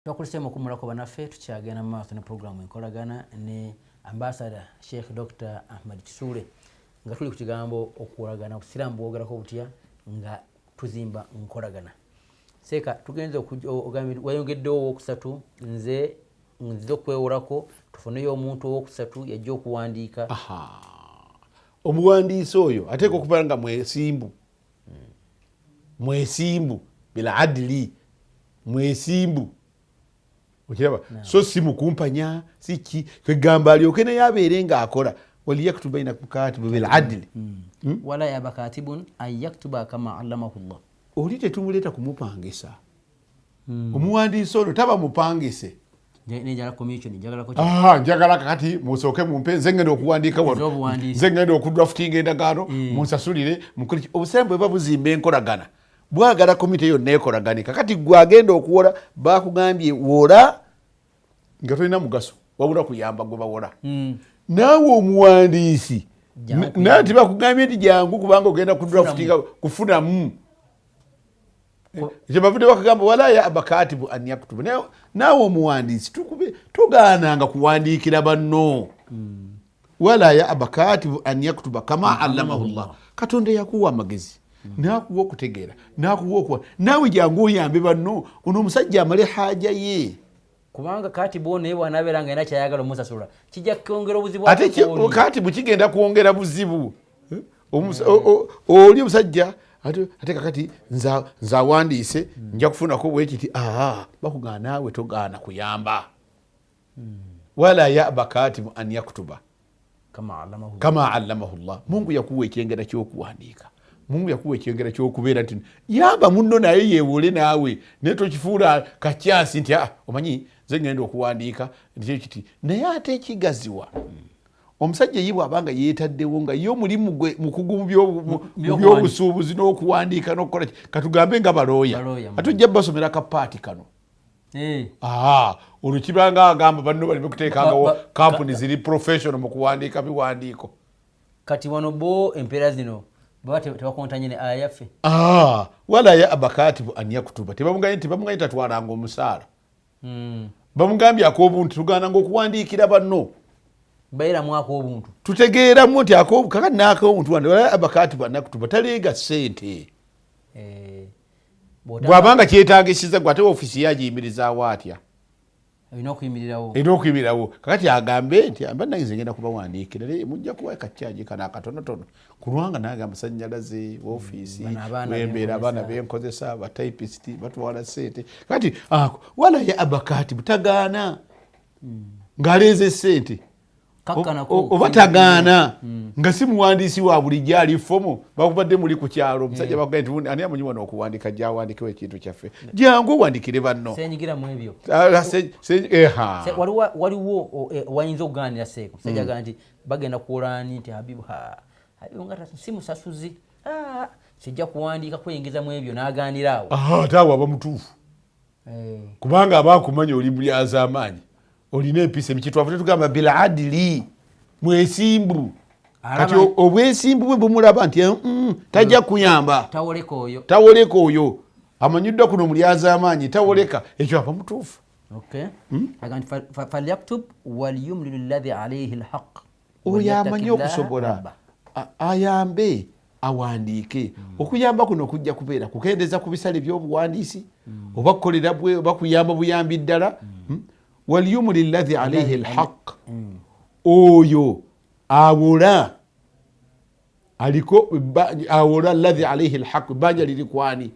Twakulisema kumulako banaffe tukyagenda mu maaso ne programu enkolagana ne ambassador Sheikh Dr. Ahmad Kisule nga tuli ku kigambo okukolagana kusiramu bwogerako butya nga tuzimba nkolagana. Seeka tugenze okugambira wayongeddewo owokusatu nze okwewolako tufuneyo omuntu owokusatu yajja okuwandiika. Omuwandiisi oyo ateeka okubeera nga mwesimbu bila adili mwesimbu okiraba so si mukumpanya siki kwegamba alyoke naye abeere ng'akola waliyaktuba baina katibu bil adli wala yaba katibun an yaktuba kama allamahu llah. Oli tetumuleeta kumupangisa omuwandiisi ono taba mupangise njagala kakati musooke mumpe nze ngenda okuwandiika wano nze ngenda okudraftinga endagaano munsasulire mukole obusembe bwe babuzimba enkolagana bwagala komite yonna ekolaganika kati gwagenda okuwola bakugambye wola nga tolina mugaso wabula kuyamba gwe bawola naawe omuwandiisi naye tibakugambye nti jangu kubanga ogenda kudraftinga kufunamu kyebavudde bakagamba wala ya abakatibu an yaktubu naawe omuwandiisi togaananga kuwandiikira banno wala ya abakatibu an yaktuba kama allamahu llah. Katonda yakuwa amagezi nakuwa okutegeera nakuwa okuwa naawe jangu oyambe banno ono omusajja amale haja ye kubanga katibu naye bw'anaabeera nga ina kyayagala omusasula kijja kwongera obuzibu ate katibu kigenda kwongera buzibu oli omusajja ate kakati nzawandiise nja kufunako bwekiti bakugaa naawe togaana kuyamba wala yaba katibu an yaktuba kama allamahu llah. Mungu yakuwa ekyengera kyokuwandiika, Mungu yakuwa ekyengera kyokubeera nti yamba munno naye yeewole naawe naye tokifuula kakyasi nti omanyi nze ngenda okuwandiika kiti naye ate ekigaziwa omusajja ye bw'abanga yeetaddewo nga ye omulimu gwe mukugu mu byobusuubuzi n'okuwandiika n'okukola katugambe nga balooya atujja basomera kapaati kano olwo kibanga agamba banno baleme kuteekangawo kampuni ziri professional mu kuwandiika biwandiiko kati wano bo empeera zino baba tebakontanye ne aya yaffe wala ya abakatibu an yaktuba tebamuganye tatwalanga omusaala bamugambye ak'obuntu tugaananga okuwandiikira banno baira mwako obuntu tutegeeramu nti kakati n'ak'obuntu wala abakatibu an yaktuba taleega ssente bw'abanga kyetaagisiza gwe ate ofiisi yagiyimirizaawo atya erina okuyimirirawo kakati agambe nti ambanagize ngenda kubawandiikira mujja kuwa kacyaji kana akatonotono kulwanga nange amasannyalaze ofiisi wembeera abaana benkozesa bataipisti batwala ssente kati wala ya abakatibu tagaana ng'aleeze ssente oba tagaana nga si muwandiisi wa bulijjo ali fomo bakubadde muli ku kyalo omusajja bakugambye nti ani amanyi wano okuwandiika gyawandikewo ekintu kyaffe jangu owandikire banno senyigiramu ebyo waliwo wayinza okugaanira seeko musajja agamba nti bagenda kuwolani nti habibu nga si musasuzi sijja kuwandiika kweyingizamu ebyo n'agaanira awo ate awo aba mutuufu kubanga aba akumanya oli mulyaza amaanyi olina empisa emikitwavu tetugamba bila adili mwesimbu kati obwesimbu bwe bumulaba nti tajja kuyamba tawoleka oyo amanyiddwa kuno mulyaza amaanyi tawoleka ekyo aba mutuufu falyaktub walyumlilu alladhi alayhi alhaq oyo amanyi okusobola ayambe awandiike okuyamba kuno kujja kubeera kukendeeza ku bisale by'obuwandiisi oba kukolera bwe oba kuyamba buyambi ddala walyumli alladhi alayhi alhaq oyo awola aliko awola alladhi alayhi alhaq banja liri kwani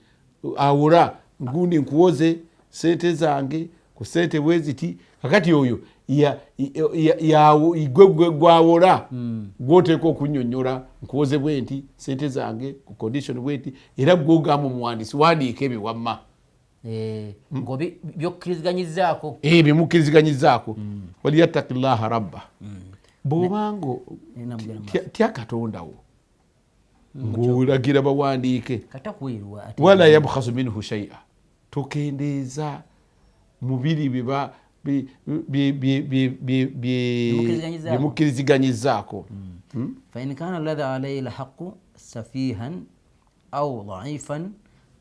awola ngundi nkuwoze sente zange ku sente bweziti kakati oyo gwawola gwoteeka okunyonyola nkuwoze bwenti sente zange ku condition bwenti era gwogamba omuwandiisi wandiika ebyo wamma byokkiriziganyizzaako byemukkiriziganyizzaako waliyattaki llaha rabba bw'obanga tya katondawo ng'olagira bawandiike wala yabkhasu minhu shaia tokendeeza mubiri byemukkiriziganyizzaako fain kana alladhi alayhi alhaqu safihan au dhaifan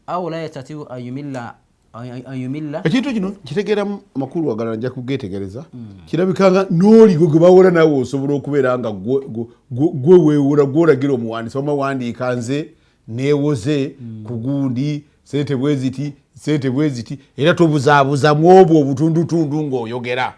au la yastati'u an yumilla ayumilla ekintu kino kitegeera makulu agalala nja kugetegereza kirabikanga n'oligo gwe bawola nawe osobola okubeera nga gwe weewola gwolagira omuwandiisi omawandiika nze neewoze ku gundi sente bwe ziti era tobuzaabuza mu obwo obutundutundu ng'oyogera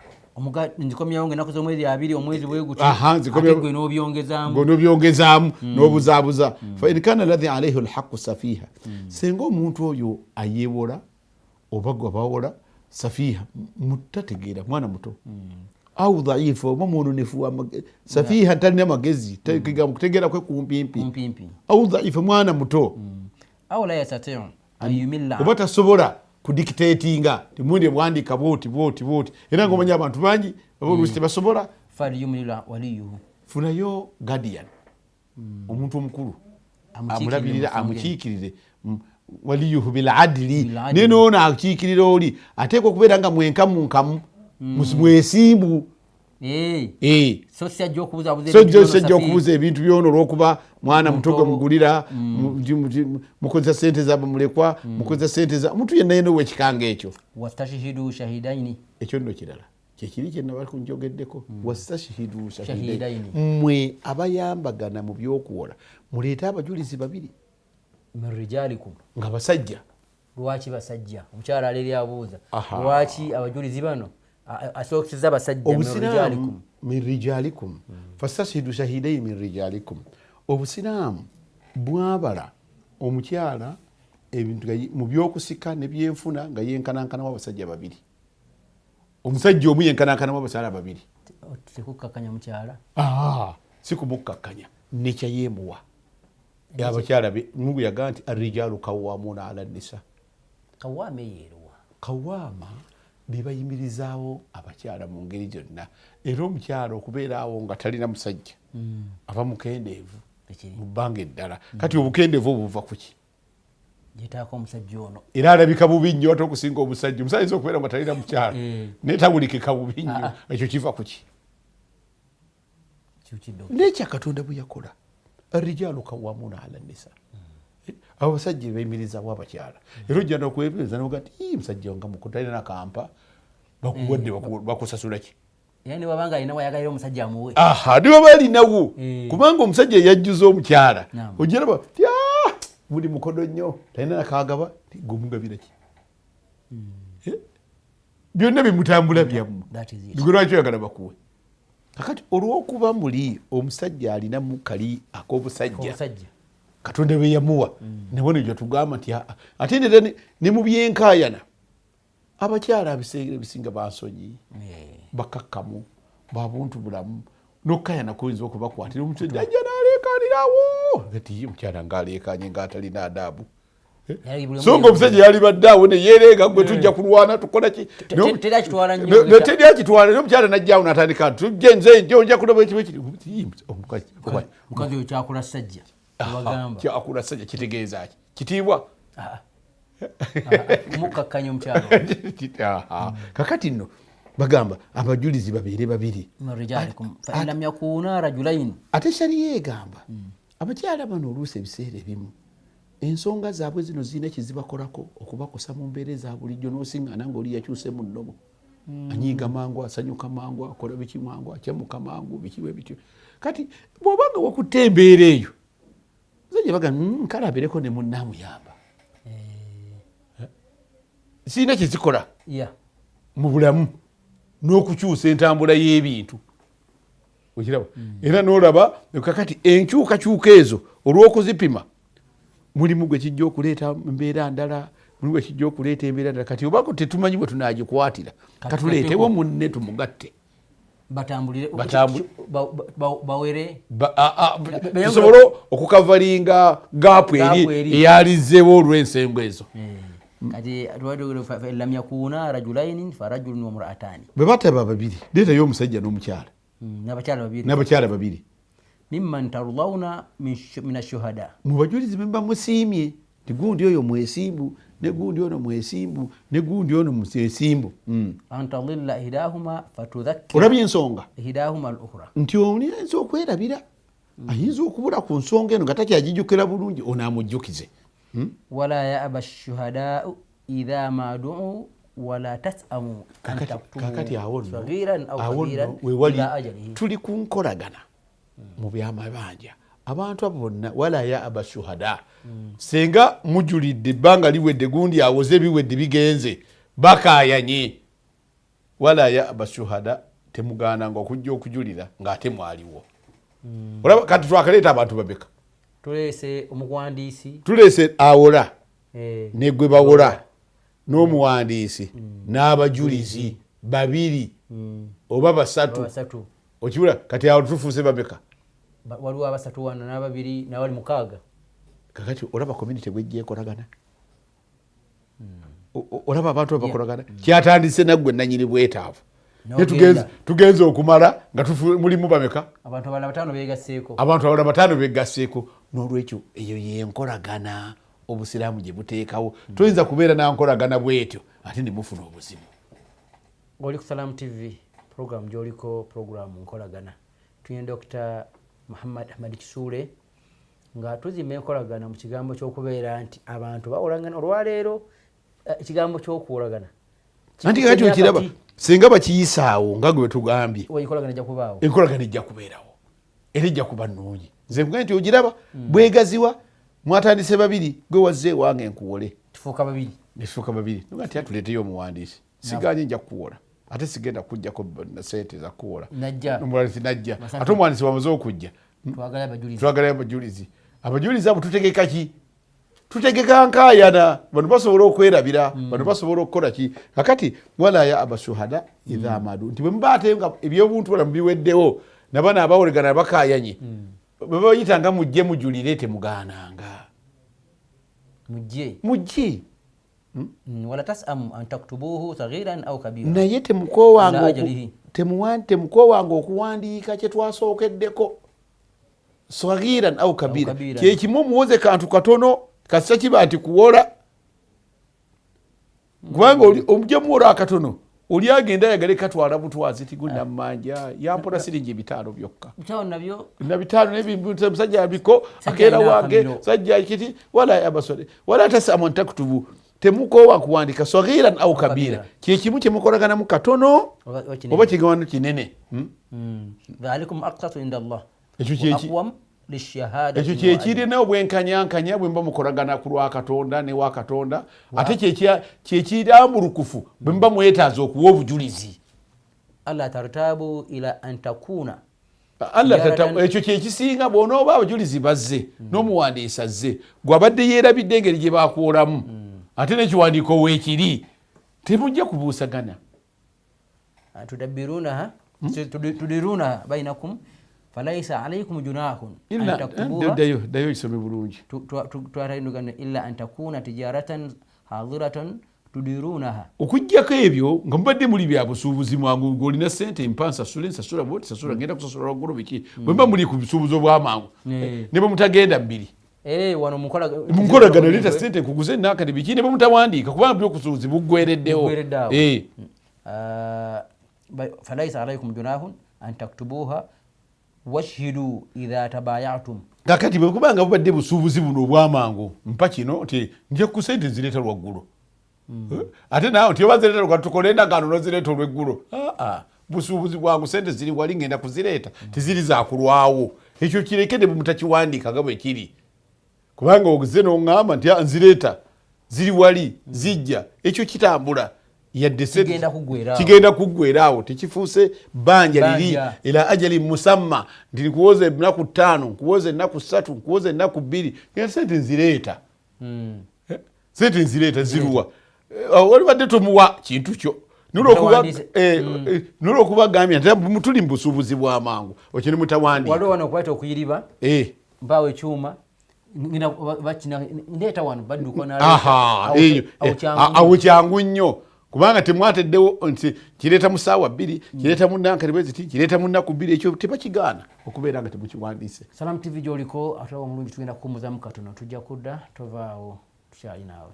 nzikomyawo nga nakoze omwezi 2 omwezi bwegutgwe n'obyongezaamu n'obuzaabuza fa in kana alladhi alayhi alhaqu safiha singa omuntu oyo ayeewola oba gwe bawola safiha mutategeera mwana muto au dhaifu oba mwononefu safiha talina magezi kutegeera kwe kumpimpi au dhaifu mwana muto au la yastati'u ayumilla oba tasobola kudictatinga timundi bwandika bwoti era ng'omanya abantu bangi oluusi tebasobola falyumlila waliyuhu funayo guardian omuntu omukulu amulabirira amukiikirire waliyuhu biladili naye noono akiikirira oli ateekwa okubeera nga mwenkamunkamu mwesimbu so sijja okubuza ebintu byono olwokuba mwana muto gwe mugulira mukozesa sente zaba mulekwa mukozesa sente za omuntu yenna yenna owekikanga ekyo wastashihidu shahidaini ekyo nno kirala kyekiri kyenabali kunjogeddeko wastashihidu shahidaini mmwe abayambagana mu byokuwola muleete abajulizi 2 min rijalikum nga basajja lwaki basajja omukyala aleri abuuza lwaki abajulizi bano asookeseza basajja min rijalikum fastashihidu shahidaini min rijalikum obusiraamu bwabala omukyala ebintu mu byokusika ne byenfuna nga yenkanankanamu abasajja 2 omusajja omu yenkanankanamu abakyala 2 tekukkakanya mukyala si kumukkakanya nekyayemuwa abakyala mungu yagaa nti arrijalu kawamuna ala nisa kawama eyeeruwa kawama bebayimirizaawo abakyala mu ngeri gyonna era omukyala okubeera awo nga talina musajja aba mukendeevu mu bbanga eddala kati obukendeevu obuva kuki yetaako omusajja ono era alabika bubi nnyo ate okusinga omusajja ayinza okubeera nga talina mukyala naye tabulikika bubi nnyo ekyo kiva kuki nekya katonda bwe yakola arrijalu kawamuna ala nisa abasajja beeyimirizaawo abakyala era ojja nokwebuuza noga nti musajja nga mukutalina nakampa bakuwadde bakusasula ki yani wabanga alina wayagalira omusajja amuwe niba balinawo kubanga omusajja yajjuza omukyala ojjaraba buli mukodo nnyo talina nakagaba gomugabira ki byonna bimutambula byammwe gwe lwaki oyagala bakuwe kakati olwokuba muli omusajja alinamu kali ak'obusajja katonda bwe yamuwa nabona egyo tugamba nti ate nera ne mu byenkayana abakyala ebisinga bansonyi bakakkamu babuntu bulamu nokkayana kuyinza okubakwatira omusajja ajja n'aleekanirawo ati mukyala ng'aleekanye ng'atalina adabu so nga omusajja yali baddaawo neyeerenga gwe tujja kulwana tukola ki teryakitwala naye omukyala najjaawo n'atandika tujje nze njo nja kulaba ekibi mukazi oyo kyakula sajja kyakula sajja kitegeeza ki kitiibwa mukakkanya omukyala kakati nno bagamba abajulizi babeere 2 ate shariya egamba abakyala bano oluusi ebiseera ebimu ensonga zaabwe zino zirina kizibakolako okubakosa mu mbeera eza bulijjo n'osiŋŋaana ng'oli yakyuse mu nnomo anyiiga mangu asanyuka mangu akola biki mangu akyamuka mangu bikiwe bityo kati bw'obanga wakutte embeera eyo zajja bagamba kale abeereko ne munnaamuyamba sirina kizikola mu bulamu n'okukyusa entambula y'ebintu okiraba era n'olaba kakati enkyukakyuka ezo olw'okuzipima mulimu gwe kijja okuleeta mbeera ndala mulimu gwe kijja okuleeta embeera ndala kati obako tetumanyi bwe tunaagikwatira katuleetewo munne tumugatte bawere tusobole okukavalinga gaapu eri eyalizeewo olw'ensengo ezo kati lam yakuna rajulaini farajulun wa imra'atani bwe bataba 2 leetayo omusajja n'omukyala n'abakyala 2 mimman tardawna min ashuhada mu bajulizi bemba musiimye ti gundi oyo mwesimbu ne gundi ono mwesimbu ne gundi ono mwesimbu antadilla ihdahuma fatudhakkir olabye ensonga ihdahuma al-ukhra nti oli ayinza okwerabira ayinza okubula ku nsonga eno nga takyagijjukira bulungi ono amujjukize wala ya'ba ash-shuhada idha ma du'u wala tas'amu an kakati taktubu saghiran aw kabiran ila ajalihi. Tuli ku nkolagana mu byamabanja abantu abo bonna wala ya abashuhada senga mujulidde ebbanga liwedde gundi awoze biwedde bigenze bakayanye wala ya abashuhada temugana nga okujja okujulira ng'ate mwaliwo. Olaba kati twakaleeta abantu babeka tulese omuwandiisi tulese awola negwe bawola n'omuwandiisi n'abajulizi babiri oba basatu okibula kati awo tufuuse babeka waliwo abasatu wano n'ababiri n'abali mukaaga. Kakati olaba community bwejjeekolagana olaba abantu abakolagana kyatandise naggwe nanyini bwetaavu tugenze okumala nga mulimu bameka abantu abalala bataano begasseeko. N'olwekyo eyo yenkolagana obusiraamu gye buteekawo. Toyinza kubeera nankolagana bwetyo ate ne mufuna obuzibu. Oli ku Salam TV program gy'oliko programu nkolagana tuye Dr. Muhammad Ahmad Kisuule nga tuzimba enkolagana mu kigambo ky'okubeera nti abantu bawolagana. Olwaleero ekigambo ky'okuwolagana anti kakati okiraba singa bakiyisaawo nga gwe tugambye enkolagana ejja kubeerawo era ejja kuba nnungi. Nze nkuga nti ogiraba bwegaziwa mwatandise babiri gwe wazze ewange nkuwole netufuuka babiri nga nti atuleeteyo omuwandiisi siganye nja kukuwola ate sigenda kujjako sente za kuwola omuwandiisi najja ate omuwandiisi wamaze okujja twagalayo abajulizi. Abajulizi abo tutegeka ki? Tutegeka nkaayana bano basobola okwerabira bano basobola okukola ki? Kakati wala ya abashuhada idha madu nti bwe mubaate nga ebyobuntu bala mubiweddewo nabana abawolegana bakayanye bwe bayitanga mujje mujulire temugaananga mujje wala tasamu an taktubuhu saghiran aw kabiran naye temukoowanga okuwandiika kye twasookeddeko saghiran aw kabira kyekimu omuwoze kantu katono kasita kiba nti kuwola kubanga omujja muwola akatono oli agenda ayagale katwala butwazi tigulina mmanja yampola siringi 5 byokka na 5 musajja biko akeera wange sajja kiti wala abasole wala tasamu taktubu temukoowa kuwandika saghiran au kabira kyekimu kyemukolagana mu katono oba kigawandu kinene. dhalikum aqsatu inda Allah ekyo kyekirina obwenkanyankanya bwe mba mukolagana ku lwa Katonda ne wa Katonda ate kyekirambulukufu bwe mba mwetaaza okuwa obujulizi. Allah tartabu ila an takuna ekyo kyekisinga bw'onooba abajulizi bazze n'omuwandiisi azze gwe abadde yeerabidde engeri gye baakuwolamu ate n'ekiwandiiko weekiri temujja kubuusagana. tudirunaha bainakum falaisa alaykum junahun an taktubuha dayo isome bulungi twatayindugana illa an takuna tijaratan hadiratan tudirunaha okujjako ebyo nga mubadde muli bya busuubuzi mwangu ng'olina sente nsasula bwoti sasula ngenda kusasula waggulu biki bwe mba muli ku busuubuzi obw'amangu ne bwe mutagenda bbiri wano munkolagana leeta sente nkuguze nakati biki ne bwe mutawandiika kubanga byokusuubuzi buggwereddewo. falaisa alaykum junahun an taktubuha washhidu idha tabayatum. Kakati bwe kubanga bubadde busuubuzi buno obw'amangu mpa kino nti nja ku sente nzireeta lwaggulu ate naawe nti oba zireeta lwaggulu tukole endagaano nozireeta olweggulo. Busuubuzi bwangu sente ziri wali ngenda kuzireeta tiziri zakulwawo. Ekyo kirekede bwe mutakiwandiika nga bwe kiri kubanga ogize n'oŋŋamba nti nzireeta ziri wali zijja ekyo kitambula yadde kigenda kuggweeraawo tekifuuse bbanja liri era ajali musamma nti nkuwoza ennaku 5 nkuwoza ennaku 3 nkuwoza ennaku 2 ngenda sente nzireeta ziruwa olibadde tomuwa kintu kyo nolwokubagambya nti tuli mu busuubuzi bw'amangu okyo ne mutawandiika waliwo wano okwata okuyiriba mpaawo ekyuma ndeeta wano badduka awo kyangu nnyo kubanga temwateddewo nti kireeta mu ssaawa 2 kireeta mu nankati bwe ziti kireeta mu nnaku 2 ekyo tebakigaana okubeera nga temukiwandiise. Salam TV gy'oliko ate omulungi tugenda kukumbuzamu katono tujja kudda tovaawo tukyali naawe.